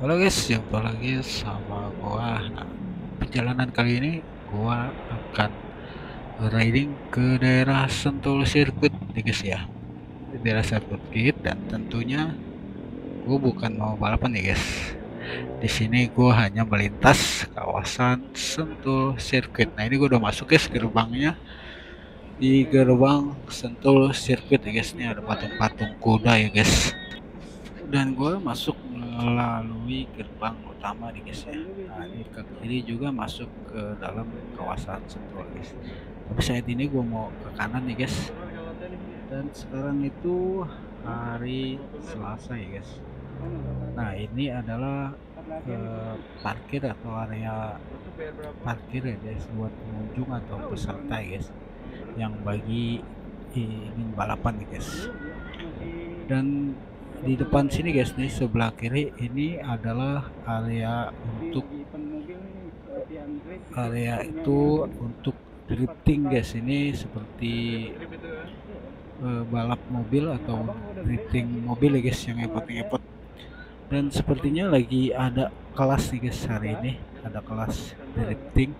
Halo guys, jumpa lagi sama gua. Nah, perjalanan kali ini gua akan riding ke daerah Sentul Circuit nih guys ya. Di daerah sirkuit dan tentunya gua bukan mau balapan nih guys. Di sini gua hanya melintas kawasan Sentul Circuit. Nah, ini gua udah masuk guys gerbangnya. Di gerbang Sentul Circuit ya guys. Ini ada patung-patung kuda ya guys. Dan gue masuk melalui gerbang utama nih guys ya. Nah, ini ke kiri juga masuk ke dalam kawasan Sentul guys. Tapi saat ini gue mau ke kanan nih guys. Dan sekarang itu hari Selasa ya guys. Nah, ini adalah parkir atau area parkir ya guys buat pengunjung atau peserta ya guys yang bagi ingin balapan nih guys. Dan di depan sini guys nih sebelah kiri ini adalah area itu untuk drifting guys. Ini seperti balap mobil atau drifting mobil ya guys yang epot-epot. Dan sepertinya lagi ada kelas nih guys hari ini, ada kelas drifting.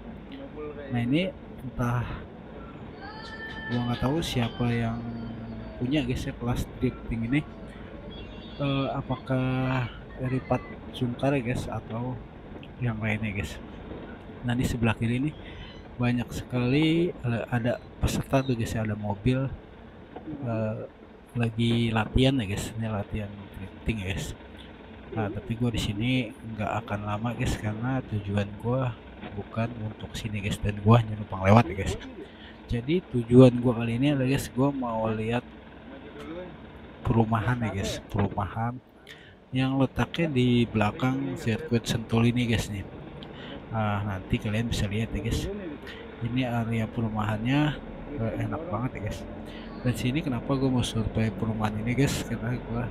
Nah ini entah, gua nggak tahu siapa yang punya guys ya kelas drifting ini. Apakah Ripat Sungkar ya guys atau yang lainnya guys. Nah di sebelah kiri ini banyak sekali ada peserta tuh guys, ada mobil lagi latihan ya guys, ini latihan drifting ya guys. Nah tapi gue di sini nggak akan lama guys karena tujuan gue bukan untuk sini guys, dan gue hanya numpang lewat ya guys. Jadi tujuan gue kali ini adalah guys, gue mau lihat perumahan ya guys, perumahan yang letaknya di belakang sirkuit Sentul ini guys nih. Nanti kalian bisa lihat ya guys, ini area perumahannya enak banget ya guys. Dan sini kenapa gue mau survei perumahan ini guys, karena gue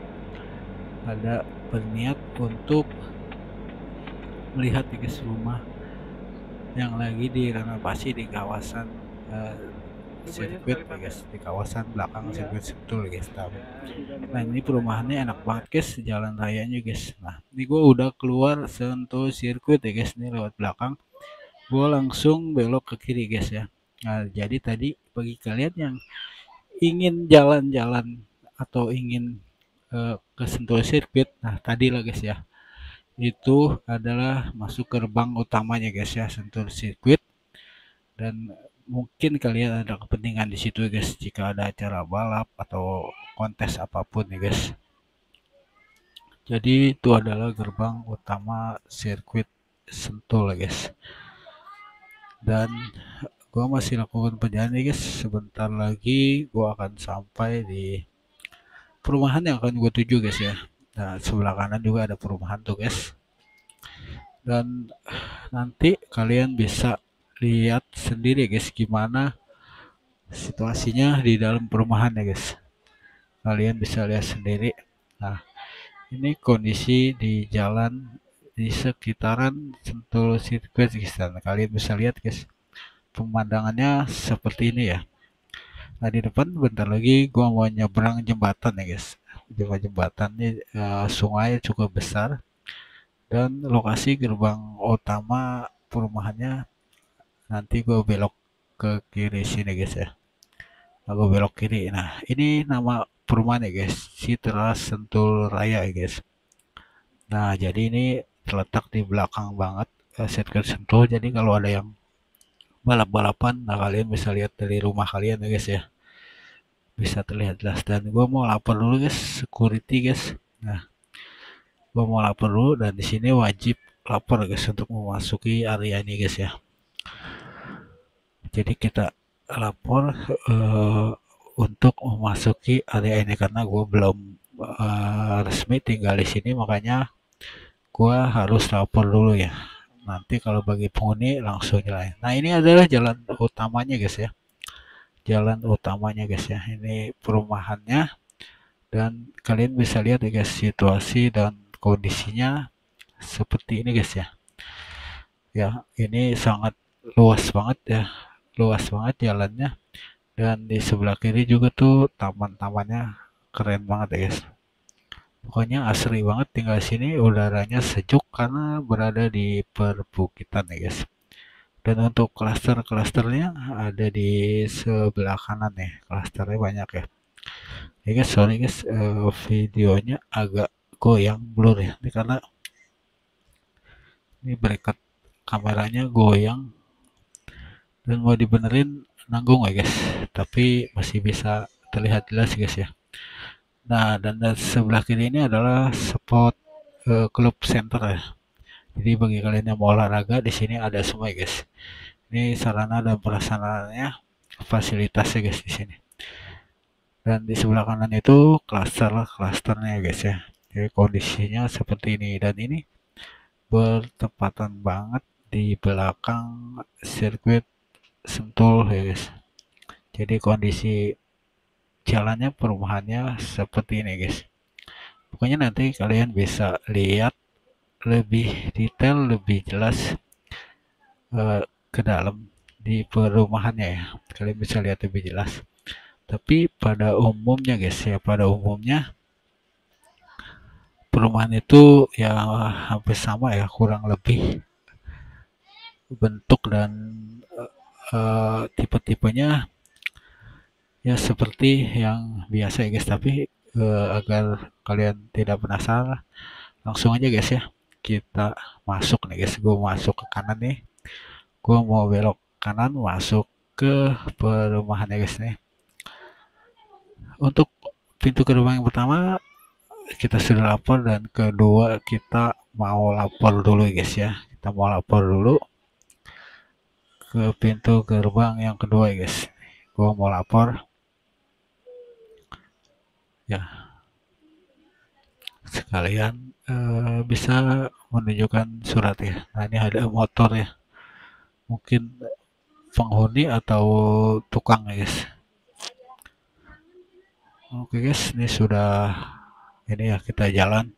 ada berniat untuk melihat ya guys rumah yang lagi direnovasi di kawasan sirkuit ya guys, di kawasan belakang sirkuit Sentul guys. Nah ini perumahannya enak banget guys, jalan rayanya guys. Nah ini gue udah keluar Sentul Sirkuit ya guys, ini lewat belakang gue langsung belok ke kiri guys ya. Nah jadi tadi bagi kalian yang ingin jalan-jalan atau ingin ke Sentul Sirkuit, nah tadi lah guys ya, itu adalah masuk gerbang utamanya guys ya, Sentul Sirkuit. Dan mungkin kalian ada kepentingan di situ guys jika ada acara balap atau kontes apapun ya guys. Jadi itu adalah gerbang utama sirkuit Sentul ya guys. Dan gua masih lakukan perjalanan ya guys, sebentar lagi gua akan sampai di perumahan yang akan gue tuju guys ya. Nah sebelah kanan juga ada perumahan tuh guys, dan nanti kalian bisa lihat sendiri guys gimana situasinya di dalam perumahan ya guys, kalian bisa lihat sendiri. Nah ini kondisi di jalan di sekitaran Sentul Sirkuit guys, dan kalian bisa lihat guys pemandangannya seperti ini ya. Nah di depan bentar lagi gua mau nyebrang jembatan ya guys. Jembatan ini sungai cukup besar, dan lokasi gerbang utama perumahannya nanti gue belok ke kiri sini guys ya. Nah, gue belok kiri. Nah ini nama perumahan ya guys, Citra Sentul Raya ya guys. Nah jadi ini terletak di belakang banget sirkuit Sentul. Jadi kalau ada yang balap-balapan, nah kalian bisa lihat dari rumah kalian ya guys ya, bisa terlihat jelas. Dan gue mau lapor dulu guys, security guys. Nah gue mau lapor dulu, dan di sini wajib lapor guys untuk memasuki area ini guys ya. Jadi kita lapor untuk memasuki area ini karena gue belum resmi tinggal di sini, makanya gue harus lapor dulu ya. Nanti kalau bagi penghuni langsung jalan. Nah ini adalah jalan utamanya guys ya, jalan utamanya guys ya, ini perumahannya. Dan kalian bisa lihat ya guys situasi dan kondisinya seperti ini guys ya. Ya ini sangat luas banget ya, luas banget jalannya. Dan di sebelah kiri juga tuh taman-tamannya keren banget ya guys. Pokoknya asri banget tinggal di sini, udaranya sejuk karena berada di perbukitan ya guys. Dan untuk klaster-klasternya ada di sebelah kanan ya, klasternya banyak ya. Ya guys, sorry guys, videonya agak goyang blur ya, ini karena ini bracket kameranya goyang dan mau dibenerin nanggung ya guys, tapi masih bisa terlihat jelas guys ya. Nah, dan dari sebelah kiri ini adalah spot klub center ya. Jadi bagi kalian yang mau olahraga di sini ada semua ya guys. Ini sarana dan prasarananya, fasilitasnya guys di sini. Dan di sebelah kanan itu klasternya ya guys ya. Jadi kondisinya seperti ini, dan ini bertepatan banget di belakang sirkuit Sentul ya guys. Jadi kondisi jalannya, perumahannya seperti ini guys. Pokoknya nanti kalian bisa lihat lebih detail, lebih jelas ke dalam di perumahannya ya. Kalian bisa lihat lebih jelas. Tapi pada umumnya guys ya, pada umumnya perumahan itu ya hampir sama ya, kurang lebih bentuk dan tipe-tipenya ya seperti yang biasa ya guys. Tapi agar kalian tidak penasaran, langsung aja guys ya, kita masuk nih guys. Gue masuk ke kanan nih, gue mau belok kanan masuk ke perumahan ya guys nih. Untuk pintu gerbang yang pertama kita sudah lapor, dan kedua kita mau lapor dulu ya guys ya. Kita mau lapor dulu ke pintu gerbang yang kedua ya guys. Gue mau lapor ya, sekalian bisa menunjukkan surat ya. Nah, ini ada motor ya, mungkin penghuni atau tukang ya guys. Oke guys, ini sudah, ini ya, kita jalan.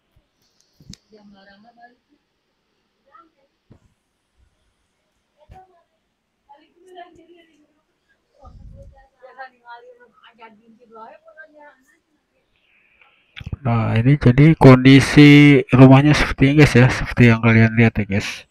Nah, ini jadi kondisi rumahnya seperti ini guys ya, seperti yang kalian lihat ya guys.